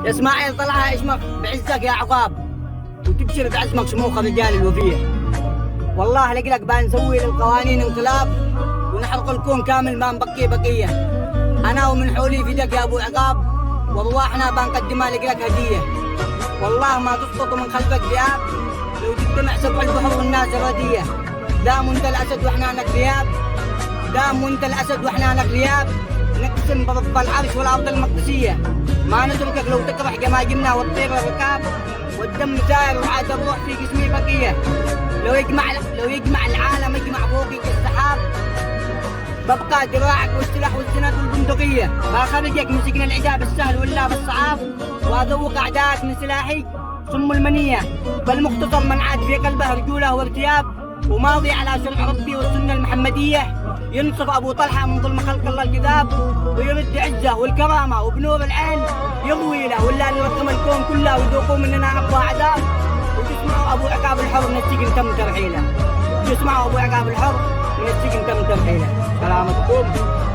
يا اسماعيل طلعها اسمك بعزك يا عقاب، وتبشر بعزمك شموخ الرجال الوفيه. والله لك بنسوي للقوانين انقلاب، ونحرق الكون كامل ما نبقي بقيه. انا ومن حولي فدك يا ابو عقاب، وارواحنا بنقدمها لك هديه. والله ما تسقط من خلفك ذئاب، لو تجتمع سبع البحر والناس رديه. دام انت الاسد واحنا لك ذئاب، دام وانت الاسد واحنا لك ذئاب. نقسم برب العرش والارض المقدسيه، ما نتركك لو تكره جماجمنا وتطير الركاب. والدم سائر وعاد الروح في جسمي بقيه. لو يجمع العالم يجمع فوقك السحاب. ببقى دراعك والسلاح والسند والبندقيه، بخرجك من سجن العجاب السهل ولا بالصعاب. واذوق اعدائك من سلاحي سم المنيه، فالمختصر من عاد في قلبه رجوله وارتياب. وماضي على شرع ربي والسنه المحمديه، ينصف ابو طلحه من ظلم خلق الله الكذاب. ويرد عزه والكرامه وبنور العين يضوي له، ولا نرقم الكون كله ويذوقوا مننا نقوى عذاب. وتسمعوا ابو عقاب الحر من السجن تم ترحيله، تسمعوا ابو عقاب الحر من السجن تم ترحيله. سلامتكم.